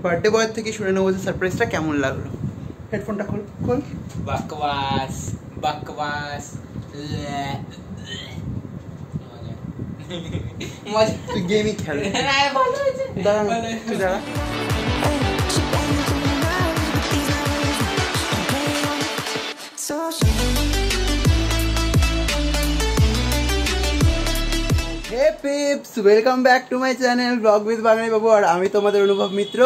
Birthday বয়ের থেকে শুনে নেবো যে সারপ্রাইজটা কেমন লাগলো। হেডফোনটা খোল খোল। बकवास बकवास তুই গেমই খেল। দাঁড়া তুই দাঁড়া। Hey peeps, welcome back to my channel vlog with Bangali Babu. আর আমি তোমাদের অনুভব মিত্র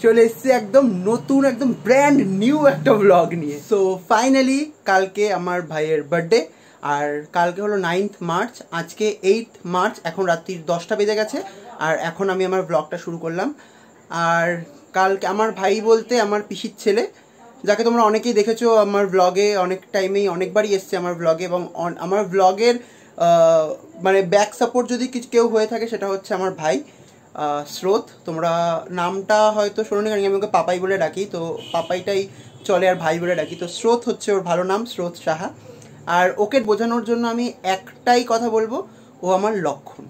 চলে এসেছি একদম নতুন, একদম ব্র্যান্ড নিউ একটা ব্লগ নিয়ে। সো ফাইনালি কালকে আমার ভাইয়ের বার্থডে, আর কালকে হলো 9th মার্চ, আজকে 8th মার্চ, এখন রাত্রি 10টা বেজে গেছে। আর এখন আমি আমার ব্লগটা শুরু করলাম। আর কালকে আমার ভাই বলতে আমার পিসির ছেলে, যাকে তোমরা অনেকেই দেখেছো আমার ব্লগে, অনেক টাইমেই অনেকবারই এসছে আমার ব্লগে, এবং আমার ব্লগের মানে ব্যাক সাপোর্ট যদি কিছু কেউ হয়ে থাকে সেটা হচ্ছে আমার ভাই স্রোত। তোমরা নামটা হয়তো শোনোনি, কারণ আমি ওকে পাপাই বলে ডাকি, তো পাপাইটাই চলে আর ভাই বলে ডাকি। তো স্রোত হচ্ছে ওর ভালো নাম, স্রোত সাহা। আর ওকে বোঝানোর জন্য আমি একটাই কথা বলবো, ও আমার লক্ষণ।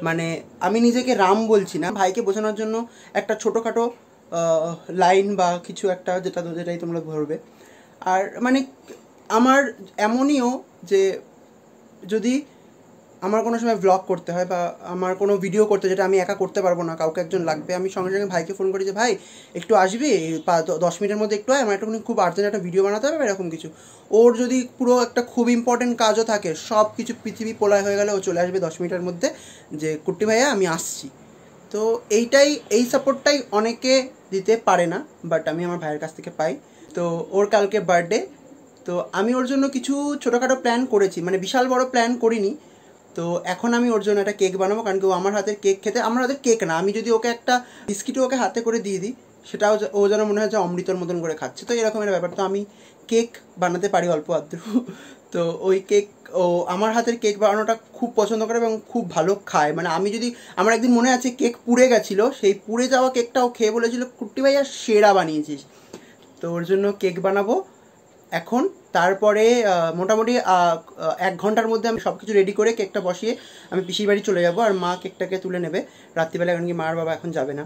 মানে আমি নিজেকে রাম বলছি না, ভাইকে বোঝানোর জন্য একটা ছোটোখাটো লাইন বা কিছু একটা যেটাই তোমরা ধরবে। আর মানে আমার এমনইও যে যদি আমার কোনো সময় ব্লগ করতে হয় বা আমার কোনো ভিডিও করতে, যেটা আমি একা করতে পারবো না, কাউকে একজন লাগবে, আমি সঙ্গে সঙ্গে ভাইকে ফোন করি যে ভাই একটু আসবি 10 মিনিটের মধ্যে, একটু আমার একটুখানি খুব আর্জেন্ট একটা ভিডিও বানাতে হবে, এরকম কিছু। ওর যদি পুরো একটা খুব ইম্পর্টেন্ট কাজও থাকে, সব কিছু পৃথিবী পোলায় হয়ে গেলে ও চলে আসবে 10 মিনিটের মধ্যে যে কুট্টি ভাইয়া আমি আসছি। তো এই সাপোর্টটাই অনেকে দিতে পারে না, বাট আমি আমার ভাইয়ের কাছ থেকে পাই। তো ওর কালকে বার্থডে, তো আমি ওর জন্য কিছু ছোটোখাটো প্ল্যান করেছি, মানে বিশাল বড় প্ল্যান করিনি। তো এখন আমি ওর জন্য একটা কেক বানাবো, কারণ কি ও আমার হাতের কেক খেতে, আমার হাতের কেক না, আমি যদি ওকে একটা বিস্কিটও ওকে হাতে করে দিয়ে দিই, সেটাও ও যেন মনে হয় যে অমৃতর মতন করে খাচ্ছে। তো এরকম একটা ব্যাপার। তো আমি কেক বানাতে পারি অল্প আধটু। তো ওই কেক, ও আমার হাতের কেক বানানোটা খুব পছন্দ করে এবং খুব ভালো খায়। মানে আমি যদি, আমার একদিন মনে আছে কেক পুড়ে গেছিলো, সেই পুড়ে যাওয়া কেকটা ও খেয়ে বলেছিল কুট্টি ভাইয়া সেরা বানিয়েছিস। তো ওর জন্য কেক বানাবো এখন। তারপরে মোটামুটি 1 ঘন্টার মধ্যে আমি সব কিছু রেডি করে কেকটা বসিয়ে আমি পিসির বাড়ি চলে যাব। আর মা কেকটাকে তুলে নেবে রাত্রিবেলায়, কারণ কি মার বাবা এখন যাবে না।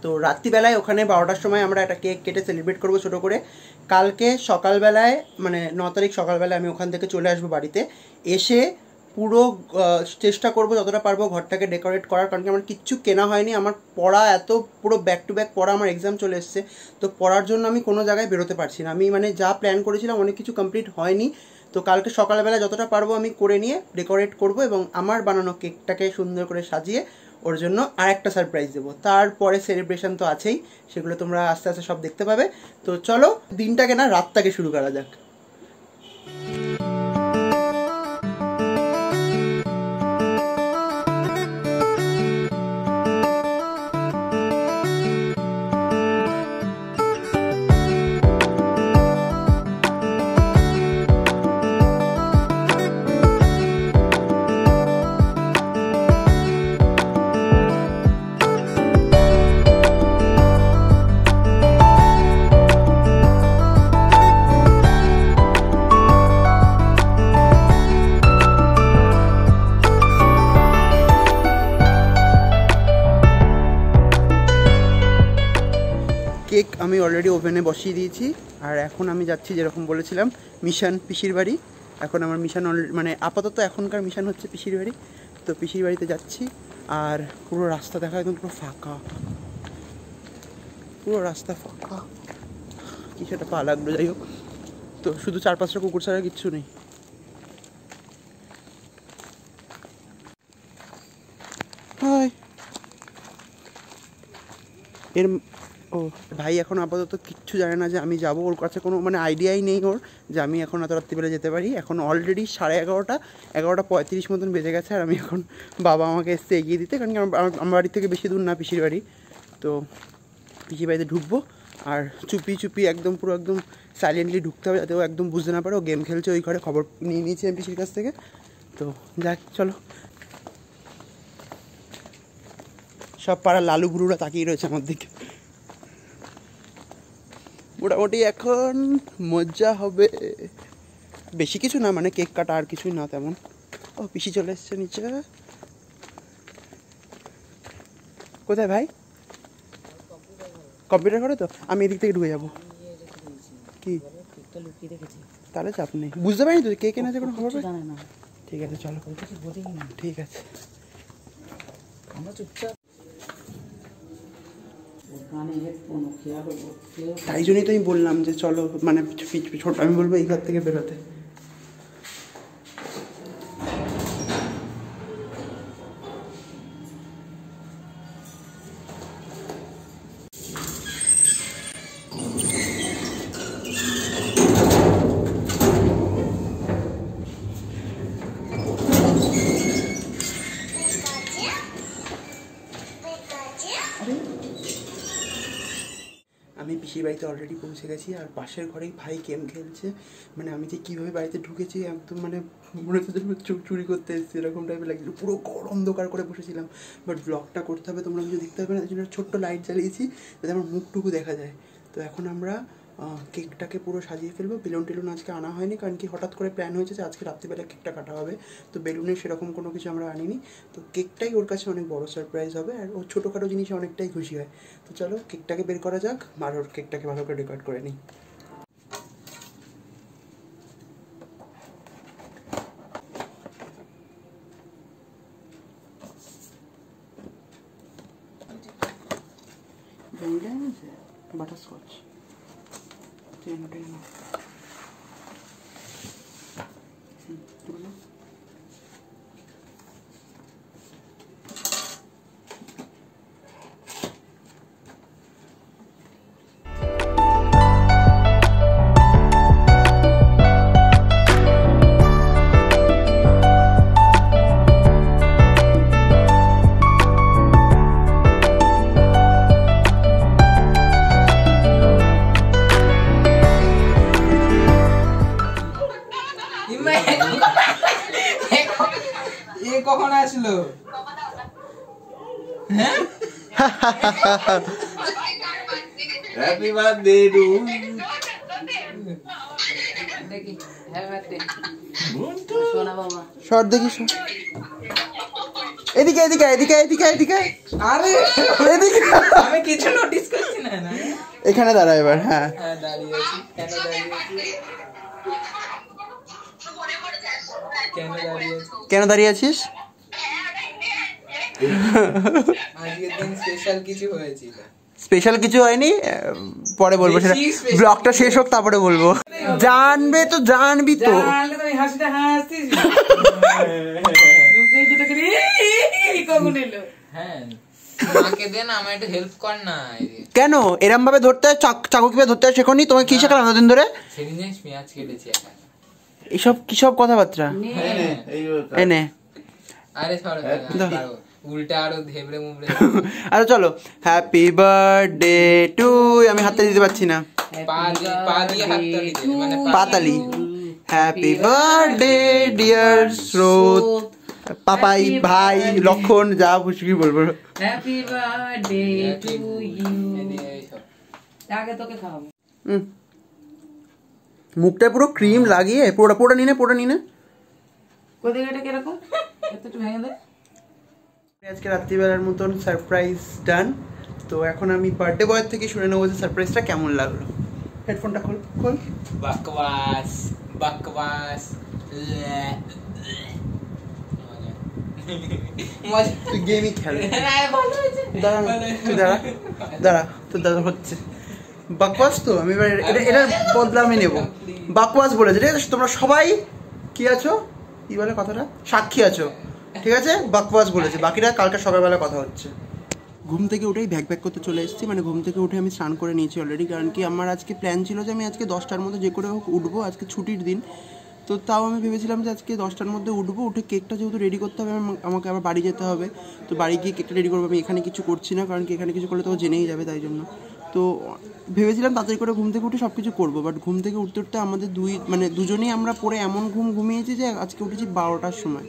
তো রাত্রিবেলায় ওখানে 12টার সময় আমরা একটা কেক কেটে সেলিব্রেট করবো ছোটো করে। কালকে সকালবেলায়, মানে 9 তারিখ সকালবেলায় আমি ওখান থেকে চলে আসবো বাড়িতে। এসে পুরো চেষ্টা করবো যতটা পারবো ঘরটাকে ডেকোরেট করার, কারণ কি আমার কিচ্ছু কেনা হয়নি। আমার পড়া এত পুরো ব্যাক টু ব্যাক পড়া, আমার এক্সাম চলে এসছে। তো পড়ার জন্য আমি কোনো জায়গায় বেরোতে পারছি না। আমি মানে যা প্ল্যান করেছিলাম অনেক কিছু কমপ্লিট হয়নি। তো কালকে সকালবেলা যতটা পারবো আমি করে নিয়ে ডেকোরেট করব, এবং আমার বানানো কেকটাকে সুন্দর করে সাজিয়ে ওর জন্য আর একটা সারপ্রাইজ দেবো। তারপরে সেলিব্রেশন তো আছেই, সেগুলো তোমরা আস্তে আস্তে সব দেখতে পাবে। তো চলো দিনটাকে না রাতটাকে শুরু করা যাক। কেক আমি অলরেডি ওভেনে বসিয়ে দিয়েছি। আর এখন আমি যাচ্ছি, যেরকম বলেছিলাম, মিশন পিসির বাড়ি। এখন আমার মিশন মানে আপাতত এখনকার মিশন হচ্ছে পিসির বাড়ি। তো পিসির বাড়িতে যাচ্ছি। আর পুরো রাস্তা দেখা একদম পুরো ফাঁকা, পুরো রাস্তা ফাঁকা। কি সেটা পা লাগলো, যাই হোক। তো শুধু 4-5টা কুকুর ছাড়া কিচ্ছু নেই। হাই এর ও ভাই এখন আপাতত কিচ্ছু জানে না যে আমি যাব। ওর কাছে কোনো মানে আইডিয়াই নেই ওর যে আমি এখন এত রাত্রিবেলা যেতে পারি। এখন অলরেডি 11:30, 11:35 মতন বেজে গেছে। আর আমি এখন, বাবা আমাকে এসছে এগিয়ে দিতে, কারণ কি আমার বাড়ি থেকে বেশি দূর না পিসির বাড়ি। তো পিসির বাড়িতে ঢুকবো, আর চুপি একদম পুরো একদম সাইলেন্টলি ঢুকতে হবে, যাতে ও একদম বুঝতে না পারে ও গেম খেলছে ওই ঘরে। খবর নিয়ে নিয়েছি আমি পিসির কাছ থেকে। তো যাক চলো। সব পাড়ার লালু গুরুরা তাকিয়ে রয়েছে আমার দিকে। মোটামুটি এখন মজা হবে, বেশি কিছু না, মানে কেক কাটা আর কিছুই না তেমন। ও পিসি চলে এসছে নিচে। কোথায় ভাই? কম্পিউটার করে তো, আমি এদিক থেকে ঢুকে যাবো। কি তাহলে চাপ নেই, বুঝতে পারিনি তো কে কেনা কোনো খবর জানে না। ঠিক আছে চলো, ঠিক আছে আমরা চুপচাপ। তাই জন্যই তো আমি বললাম যে চলো, মানে ছোট আমি বলবো এই ঘর থেকে বেরোতে। আমি পিসির বাড়িতে অলরেডি পৌঁছে গেছি, আর পাশের ঘরেই ভাই গেম খেলছে। মানে আমি যে কীভাবে বাড়িতে ঢুকেছি একদম মানে মনে হচ্ছে চুরি করতে এসেছি এরকম টাইপের লাগছিল, পুরো অন্ধকার করে বসেছিলাম। বাট ব্লগটা করতে হবে, তোমরা কিছু দেখতে হবে না, এই জন্য ছোট্ট লাইট জ্বালিয়েছি যাতে আমার মুখটুকু দেখা যায়। তো এখন আমরা কেকটাকে পুরো সাজিয়ে ফেলবো। বেলুন টেলুন আজকে আনা হয়নি, কারণ কি হঠাৎ করে প্ল্যান হয়েছে যে আজকে রাত্রিবেলা কেকটা কাটা হবে, তো বেলুনের সেরকম কোনো কিছু আমরা আনিনি। তো কেকটাই ওর কাছে অনেক বড় সারপ্রাইজ হবে, আর ও ছোটোখাটো জিনিসে অনেকটাই খুশি হয়। তো চলো কেকটাকে বের করা যাক, আর ওর কেকটাকে ভালো করে ডেকোরেট করে নিই। বাটারস্কচ কখন আসলো? হ্যাপি বার্থডে টু দেখি হ্যাপি বার্থডে সোনা বাবা। শর্ট দেখি, এদিকে এদিকে এদিকে এদিকে এদিকে, আরে এদিকে আমি কিছু নোটিস করছি না। না এখানে দাঁড়া এবার। হ্যাঁ হ্যাঁ দাঁড়িয়ে আছি। কেন দাঁড়িয়ে আছিস? আজকের দিন স্পেশাল কিছু হয়েছিল? স্পেশাল কিছু হয়নি, পরে বলবো সেটা, ব্লগটা শেষ হোক তারপরে বলবো। জানবে তো, জানবি তো। জানলে তো হাসিটা হাসতিস। হ্যাঁ মাকে দে না, আমার একটু হেল্প কর না। কেন এরম ভাবে ধরতে হয়? চাকু কিভাবে ধরতে হয় শেখনি? তোমাকে কি শেখালাম এতদিন ধরে? সেদিন জানিস পেঁয়াজ কেটেছি একা। এসব কিসব কথাবার্তা এনে। আরে উল্টা আরো ধেবড়ে মুবড়ে। আচ্ছা চলো, হ্যাপি বার্থডে টু। আমি হাততালি দিতে পারছি না, পা দিয়ে হাততালি দে, মানে পাতালি। হ্যাপি বার্থডে ডিয়ার স্রোত, পাপাই ভাই লক্ষণ, যা খুশি বলবো। Happy birthday to you. আগে তোকে খাওয়াবো। মুখটা পুরো ক্রিম লাগিয়ে পোড়া নিনে কোথায় এটা কিরকম একটু ভেঙে দে। আজকে রাত্রিবেলার মতন সারপ্রাইজ ডান। তো এখন আমি বার্থডে বয়ের থেকে শুনে নেবো যে সারপ্রাইজটা কেমন লাগলো। হেডফোনটা খোল। বকবাস বকবাস। তুই গেমই খেল, দাঁড়া তোর দাদা হচ্ছে বকবাস। তো আমি এবার এটা বদলা আমি নেবো। বকবাস বলেছে, ঠিক আছে? তোমরা সবাই কি আছো, কি বলে কথাটা, সাক্ষী আছো, ঠিক আছে? বকবাস বলেছে, বাকিরা কালকে সকালবেলা কথা হচ্ছে। ঘুম থেকে উঠেই ব্যাক করতে চলে এসেছি। মানে ঘুম থেকে উঠে আমি স্নান করে নিয়েছি অলরেডি, কারণ কি আমার আজকে প্ল্যান ছিল যে আমি আজকে 10টার মধ্যে যে করে হোক উঠবো, আজকে ছুটির দিন। তো তাও আমি ভেবেছিলাম যে আজকে 10টার মধ্যে উঠবো, উঠে কেকটা যেহেতু রেডি করতে হবে আমাকে আবার বাড়ি যেতে হবে। তো বাড়ি গিয়ে কেকটা রেডি করবো। আমি এখানে কিছু করছি না, কারণ কি এখানে কিছু করলে তো জেনেই যাবে, তাই জন্য। তো ভেবেছিলাম তাড়াতাড়ি করে ঘুম থেকে উঠে সব কিছু করবো। বাট ঘুম থেকে উঠতে আমাদের দুজনেই আমরা পরে এমন ঘুমিয়েছি যে আজকে উঠেছি 12টার সময়।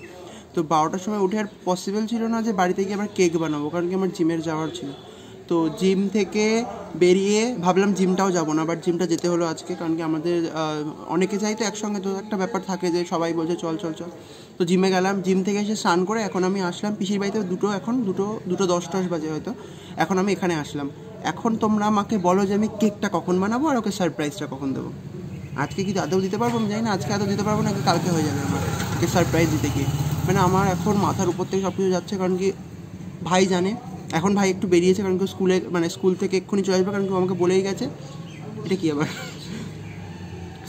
তো 12টার সময় উঠে আর পসিবল ছিল না যে বাড়িতে গিয়ে আবার কেক বানাবো, কারণ কি আমার জিমের যাওয়ার ছিল। তো জিম থেকে বেরিয়ে ভাবলাম জিমটাও যাবো না, বাট জিমটা যেতে হলো আজকে, কারণ কি আমাদের অনেকে চাই তো একসঙ্গে, তো একটা ব্যাপার থাকে যে সবাই বলছে চল। তো জিমে গেলাম, জিম থেকে এসে স্নান করে এখন আমি আসলাম পিসির বাড়িতে। এখন দুটো 10 বাজে হয়তো। এখন আমি এখানে আসলাম। এখন তোমরা আমাকে বলো যে আমি কেকটা কখন বানাবো আর ওকে সারপ্রাইজটা কখন দেবো। আজকে কি আদৌ দিতে পারবো আমি জানি না, আজকে আদৌ দিতে পারবো না, কালকে হয়ে যাবে আমার ওকে সারপ্রাইজ দিতে গিয়ে। মানে আমার এখন মাথার উপর থেকে সব কিছু যাচ্ছে, কারণ কি ভাই জানে, এখন ভাই একটু বেরিয়েছে, কারণ কি স্কুলে মানে স্কুল থেকে এক্ষুনি চলে আসবে, কারণ কি আমাকে বলেই গেছে। এটা কি আবার,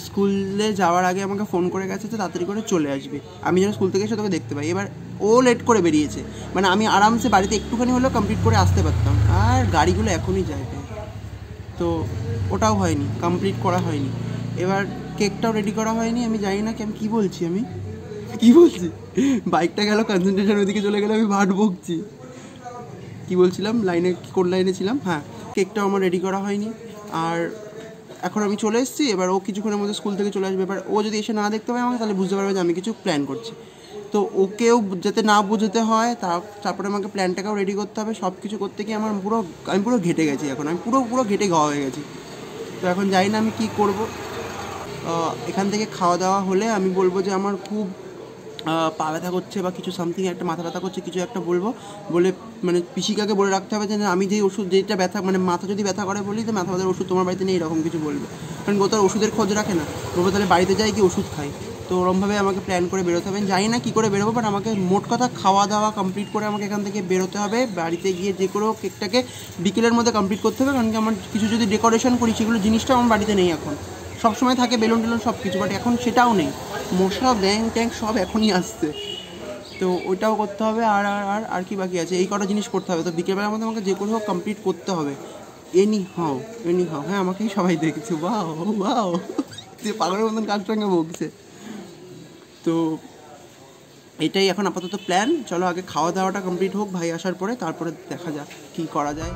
স্কুলে যাওয়ার আগে আমাকে ফোন করে গেছে যে তাড়াতাড়ি করে চলে আসবে, আমি যেন স্কুল থেকে এসে তোকে দেখতে পাই। এবার ও লেট করে বেরিয়েছে, মানে আমি আরামসে বাড়িতে একটুখানি হলেও কমপ্লিট করে আসতে পারতাম, আর গাড়িগুলো এখনই যায়, তো ওটাও হয়নি, কমপ্লিট করা হয়নি। এবার কেকটাও রেডি করা হয়নি, আমি জানি না কি আমি কী বলছি, আমি কী বলছি, বাইকটা গেল কনসেন্ট্রেশন ওইদিকে চলে গেলে, আমি ভাট বকছি। কী বলছিলাম, লাইনে কোন লাইনে ছিলাম, হ্যাঁ কেকটাও আমার রেডি করা হয়নি। আর এখন আমি চলে এসেছি, এবার ও কিছুক্ষণের মধ্যে স্কুল থেকে চলে আসবে। এবার ও যদি এসে না দেখতে পায় আমাকে, তাহলে বুঝতে পারবে যে আমি কিছু প্ল্যান করছি। তো ওকেও যাতে না বুঝতে হয়, তারপরে আমাকে প্ল্যানটাকেও রেডি করতে হবে। সব কিছু করতে গিয়ে আমি পুরো ঘেটে গেছি, এখন আমি পুরো ঘেটে গাওয়া হয়ে গেছি। তো এখন জানি না আমি কী করব। এখান থেকে খাওয়া দাওয়া হলে আমি বলবো যে আমার খুব পা ব্যথা করছে বা কিছু সামথিং একটা মাথা ব্যথা করছে, কিছু একটা বলবো, বলে মানে পিসিকাকে বলে রাখতে হবে যে আমি যেই ওষুধ যেটা ব্যথা মানে মাথা যদি ব্যথা করে বলি, তো মাথা ব্যথার ওষুধ তোমার বাড়িতে নেই, এরকম কিছু বলবে। কারণ ও তো ওষুধের খোঁজ রাখে না, বলবো তাহলে বাড়িতে যাই কি ওষুধ খাই। তো ওরমভাবে আমাকে প্ল্যান করে বেরোতে হবে, জানি না কী করে বেরোবো, বাট আমাকে মোট কথা খাওয়া দাওয়া কমপ্লিট করে আমাকে এখান থেকে বেরোতে হবে। বাড়িতে গিয়ে যে কোনো কেকটাকে বিকেলের মধ্যে কমপ্লিট করতে হবে, কারণ কি আমার কিছু যদি ডেকোরেশন করি সেগুলো জিনিসটা আমার বাড়িতে নেই এখন। সবসময় থাকে বেলুন টেলুন সব কিছু, বাট এখন সেটাও নেই, মশা ব্যাং ট্যাং সব এখনই আসছে, তো ওইটাও করতে হবে। আর আর আর কি বাকি আছে, এই কটা জিনিস করতে হবে। তো বিকেলবেলার মধ্যে আমাকে যে কোনো হোক কমপ্লিট করতে হবে, এনি হাও। হ্যাঁ আমাকেই সবাই দেখছে, বাও যে পাগলের মতন কার সঙ্গে বকছে। তো এটাই এখন আপাতত প্ল্যান। চলো আগে খাওয়া দাওয়াটা কমপ্লিট হোক ভাই আসার পরে, তারপরে দেখা যাক কী করা যায়।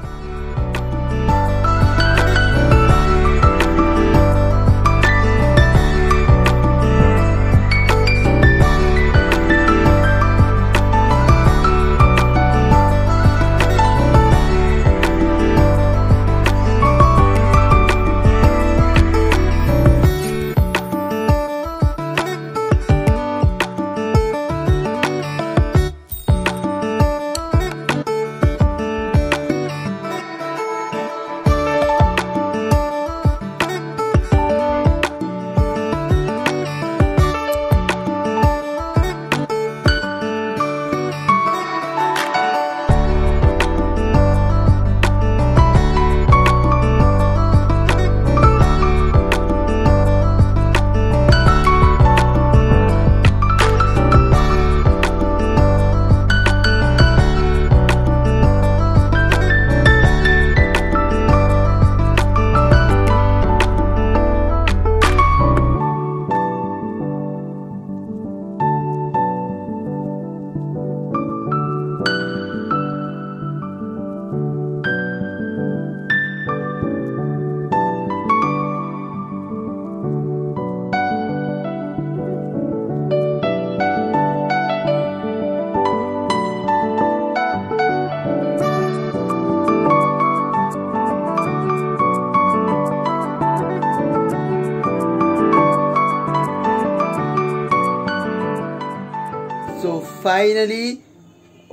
সো ফাইনালি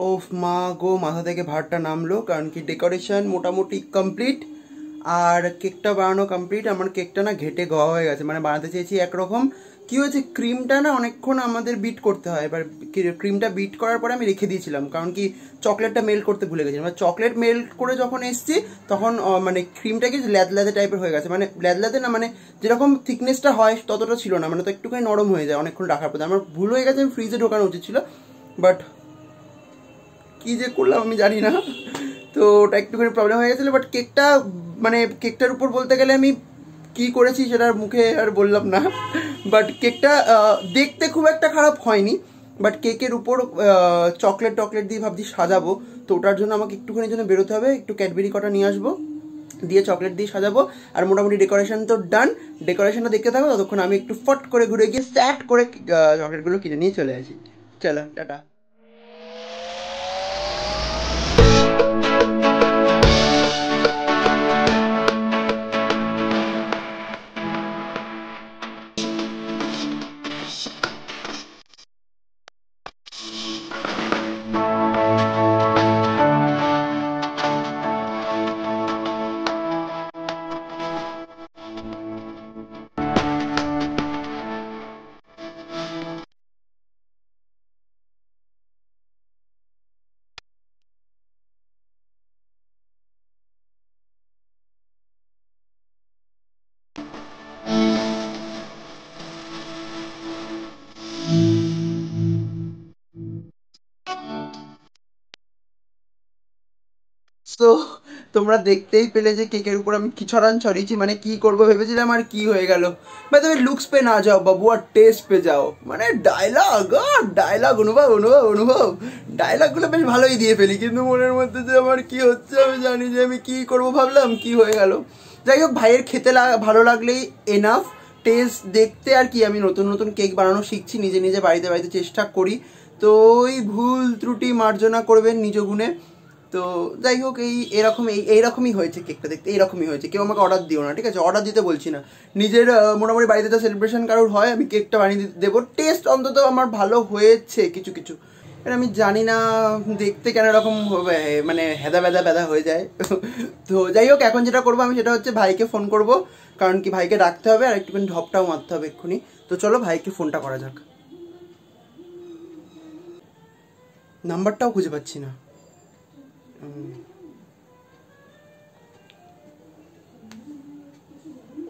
ও মা গো, মাথা থেকে ভারটা নামলো, কারণ কি ডেকোরেশন মোটামুটি কমপ্লিট আর কেকটা বানানো কমপ্লিট। আমার কেকটা না ঘেটে গাওয়া হয়ে গেছে, মানে বানাতে চেয়েছি একরকম, কী হয়েছে ক্রিমটা না অনেকক্ষণ আমাদের বিট করতে হয়। এবার ক্রিমটা বিট করার পরে আমি রেখে দিয়েছিলাম, কারণ কি চকলেটটা মেল্ট করতে ভুলে গেছিলাম। মানে চকলেট মেল্ট করে যখন এসছি তখন মানে ক্রিমটা কি ল্যাদে টাইপের হয়ে গেছে, মানে ল্যাদে না, মানে যেরকম থিকনেসটা হয় ততটা ছিল না, মানে তো একটুখানি নরম হয়ে যায় অনেকক্ষণ রাখার পর। আমার ভুল হয়ে গেছে, আমি ফ্রিজে ঢোকানো উচিত ছিল, বাট কী যে করলাম আমি জানি না। তো ওটা একটুখানি প্রবলেম হয়ে গেছিলো। বাট কেকটা মানে কেকটার উপর বলতে গেলে আমি কি করেছি সেটার মুখে আর বললাম না, বাট কেকটা দেখতে খুব একটা খারাপ হয়নি। বাট কেকের উপর চকলেট দিয়ে ভাবছি সাজাবো, তো ওটার জন্য আমাকে একটুখানি জন্য বেরোতে হবে, একটু ক্যাডবেরি কটা নিয়ে আসবো, দিয়ে চকলেট দিয়ে সাজাবো। আর মোটামুটি ডেকোরেশন তো ডান, ডেকোরেশনটা দেখতে থাকো, ততক্ষণ আমি একটু ফট করে ঘুরে গিয়ে স্যাট করে চকলেটগুলো কিনে নিয়ে চলে আসি। চলো টাটা। তোমরা দেখতেই পেলে যে কেকের উপর আমি কি ছড়ান ছড়িয়েছি, মানে কি করবো ভেবেছিলাম আর কি হয়ে গেল। ভাই তুমি লুকস পে না যাও বাবু, আর টেস্ট পে যাও। মানে ডায়লগ অনুভব ডায়লগগুলো বেশ ভালোই দিয়ে ফেলি, কিন্তু মনের মধ্যে যে আমার কি হচ্ছে আমি জানি যে আমি কি করবো, ভাবলাম কি হয়ে গেল। যাই হোক, ভাইয়ের খেতে ভালো লাগলেই এনাফ, টেস্ট দেখতে আর কি। আমি নতুন নতুন কেক বানানো শিখছি, নিজে নিজে বাড়িতে চেষ্টা করি, তো ওই ভুল ত্রুটি মার্জনা করবেন নিজ গুণে। তো যাই হোক, এইরকমই হয়েছে কেকটা, দেখতে এইরকমই হয়েছে। কেউ আমাকে অর্ডার দিও না, ঠিক আছে? অর্ডার দিতে বলছি না, নিজের মোটামুটি বাড়িতে তো সেলিব্রেশন কারোর হয়, আমি কেকটা বানিয়ে দেবো। টেস্ট অন্তত আমার ভালো হয়েছে কিছু কিছু। এবার আমি জানি না দেখতে কেন এরকম মানে হেদা বেদা হয়ে যায়। তো যাই হোক, এখন যেটা করবো আমি সেটা হচ্ছে ভাইকে ফোন করব, কারণ কি ভাইকে ডাকতে হবে আর একটুখানি ঢপটাও মারতে হবে এক্ষুনি। তো চলো ভাইকে ফোনটা করা যাক। নাম্বারটাও খুঁজে পাচ্ছি না।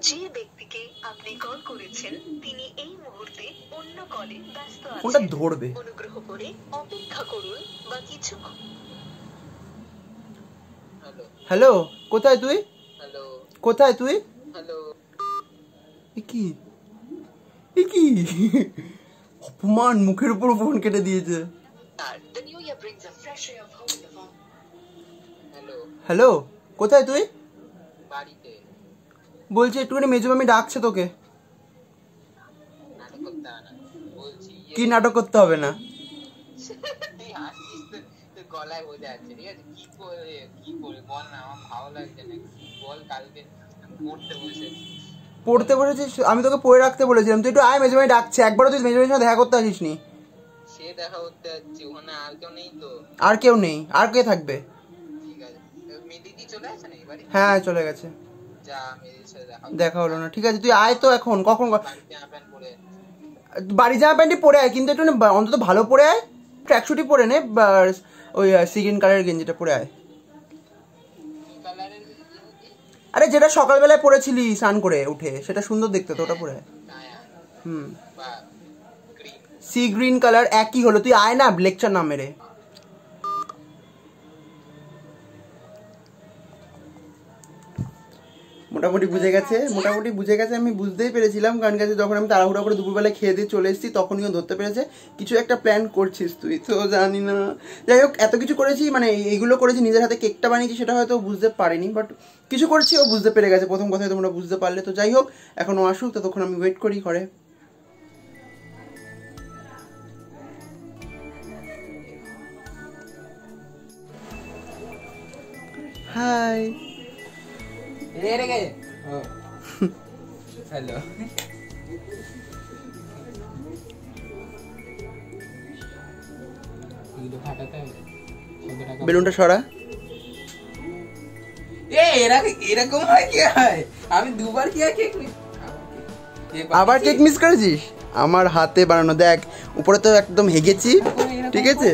যে ব্যক্তিকে আপনি কল করেছেন তিনি এই মুহূর্তে অন্য কলে ব্যস্ত আছেন। ফোনটা ধরবে, অনুগ্রহ করে অপেক্ষা করুন বা কিছু। হ্যালো, কোথায় তুই? হ্যালো কোথায় তুই? হ্যালো। কি অপমান, মুখের উপর ফোন কেটে দিয়েছে। হ্যালো হ্যালো, কোথায় তুই? বাড়িতে। বলছি একটুখানি মেজো মামি ডাকছে তোকে। নাটক করতে হয় না বলছি। কি নাটক করতে হবে না? তুই হাসিস তো, তোর গলায় বোঝা যাচ্ছে, ঠিক আছে? কি করে বল না, আমার ভালো লাগছে না। বল, কালকে পড়তে বসেছিস? আমি তোকে পড়ে রাখতে বলেছিলাম, তুই একটু আয়, মেজো মামি ডাকছে। একবারও তুই মেজো মামির সাথে দেখা করতে আসিস নি। সে দেখা করতে যাচ্ছি, ওখানে আর কেউ নেই তো? আর কেউ নেই, আর কে থাকবে? ঠিক আছে, মেদিদি চলে আসে না এবারে? হ্যাঁ চলে গেছে। যা, মেদিদির সাথে দেখা হলো না, ঠিক আছে তুই আয় তো এখন। কখন? জামা প্যান্ট পরে বাড়ি জামা প্যান্টই পরে আয়, কিন্তু একটু অন্তত ভালো পরে আয়। ট্র্যাকশুটই পরে নে, ওই সিগিন কালারের গেঞ্জিটা পরে আয়। আরে যেটা সকালবেলায় পরেছিলি স্নান করে উঠে, সেটা সুন্দর দেখতে তো, ওটা পরে আয়। সি গ্রিন কালার একই হলো, তুই আয় না, লেকচার না মেরে। মোটামুটি বুঝে গেছে, আমি বুঝতেই পেরেছিলাম, কারণ কাছে যখন আমি তাড়াহুড়া করে দুপুরবেলায় খেয়ে দিয়ে চলে এসেছি তখনই ধরতে পেরেছে কিছু একটা প্ল্যান করছিস তুই, তো জানি না। যাই হোক, এত কিছু করেছি, মানে এইগুলো করেছি, নিজের হাতে কেকটা বানিয়েছি, সেটা হয়তো বুঝতে পারিনি, বাট কিছু করছি ও বুঝতে পেরে গেছে। প্রথম কথায় তোমরা বুঝতে পারলে। তো যাই হোক, এখন ও আসুক, ততক্ষণ আমি ওয়েট করি ঘরে। হাই। হ্যালো। বেলুনটা সরা। এরকম হয় কি হয়? আমি দুবার কি কেক আবার কেক মিস করেছিস? আমার হাতে বানানো, দেখ উপরে তো একদম হেগেছি, ঠিক আছে?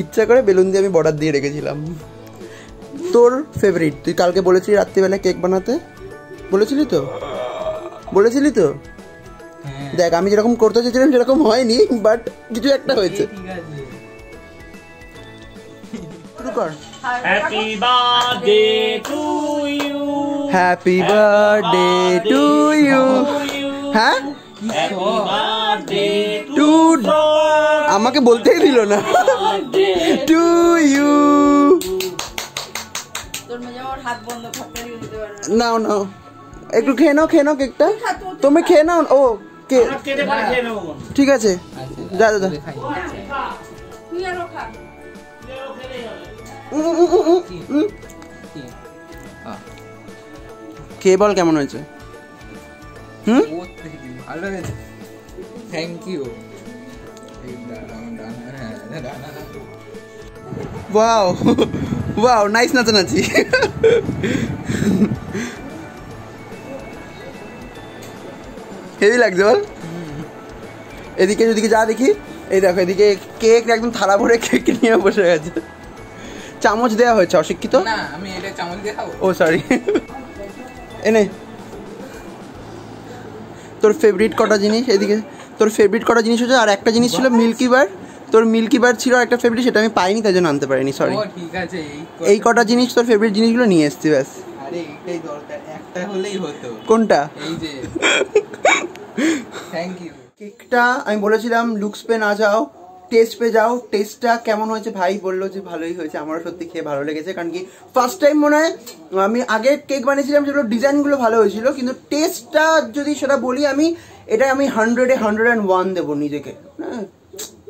ইচ্ছা করে বেলুন দিয়ে আমি বর্ডার দিয়ে রেখেছিলাম। তোর ফেভারিট, তুই কালকে বলেছিলি রাত্রিবেলা কেক বানাতে, বলেছিলি তো? দেখ আমি যেরকম করতে চেয়েছিলাম সেরকম হয়নি, বাট কিছু একটা হয়েছে। শুরু কর। Happy birthday to you, happy birthday to you. হ্যাঁ, হ্যাপি বার্থডে টু, আমাকে বলতেই দিল না। To you. নাও একটু খেয়ে নাও কেকটা, তুমি খেয়ে নাও। ও কে? ঠিক আছে, যা। খেয়ে বল কেমন হয়েছে। ভালো হয়েছে, থ্যাংক ইউ। ওয়াও নাইস নাচানাচি। হেভি লাগছে বল। এদিকে যা দেখি, এই দেখো এদিকে কেক একদম থালা ভরে কেক নিয়ে বসে গেছে। চামচ দেওয়া হয়েছে, অশিক্ষিত না, আমি এটা চামচ দিয়ে খাবো। ও সরি। এনে তোর ফেভারিট কটা জিনিস, এদিকে তোর ফেভারিট কটা জিনিস হচ্ছে, আর একটা জিনিস ছিল মিল্কি বার, তোর মিল্কি বার ছিল একটা ফেভারিট, সেটা আমি পাইনি, তাই জন্য আনতে পারিনি, সরি। ও ঠিক আছে, এই কটা জিনিস তোর ফেভারিট জিনিসগুলো নিয়ে এসেছি ব্যাস। আরে এইটাই দরকার, একটা হলেই হতো। কোনটা? এই যে থ্যাংক ইউ। কেকটা আমি বলেছিলাম লুকস পে না যাও, টেস্ট পে যাও। টেস্টটা কেমন হয়েছে ভাই বললো যে ভালোই হয়েছে, আমারও সত্যি খেয়ে ভালো লেগেছে। কারণ কি ফার্স্ট টাইম মনে হয় আমি আগে কেক বানিয়েছিলাম, সেগুলো ডিজাইনগুলো ভালো হয়েছিল, কিন্তু টেস্টটা যদি সেটা বলি আমি, এটা আমি 100-এ 101 দেবো নিজেকে। হ্যাঁ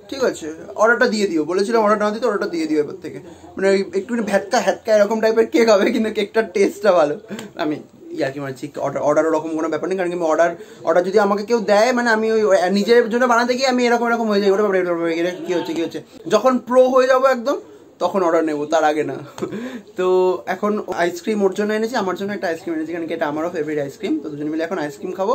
ঠিক আছে, অর্ডারটা দিয়ে দিও, বলেছিলাম অর্ডার না দিতে, অর্ডারটা দিয়ে দিও এবার থেকে। মানে ওই একটু ভ্যাটকা হ্যাটকা এরকম টাইপের কেক হবে, কিন্তু কেকটার টেস্টটা ভালো। আমি ইয়ার্কি মারছি, অর্ডার ওরকম কোনো ব্যাপার নেই। কারণ কি আমি অর্ডার যদি আমাকে কেউ দেয়, মানে আমি ওই নিজের জন্য বানাতে গিয়ে আমি এরকম হয়ে যাই, ওটা কি হচ্ছে। যখন প্রো হয়ে যাবো একদম, তখন অর্ডার নেবো, তার আগে না। তো এখন আইসক্রিম ওর জন্য এনেছি, আমার জন্য একটা আইসক্রিম এনেছি, কারণ কি এটা আমারও ফেভারিট আইসক্রিম। তো দুজন মিলে এখন আইসক্রিম খাবো।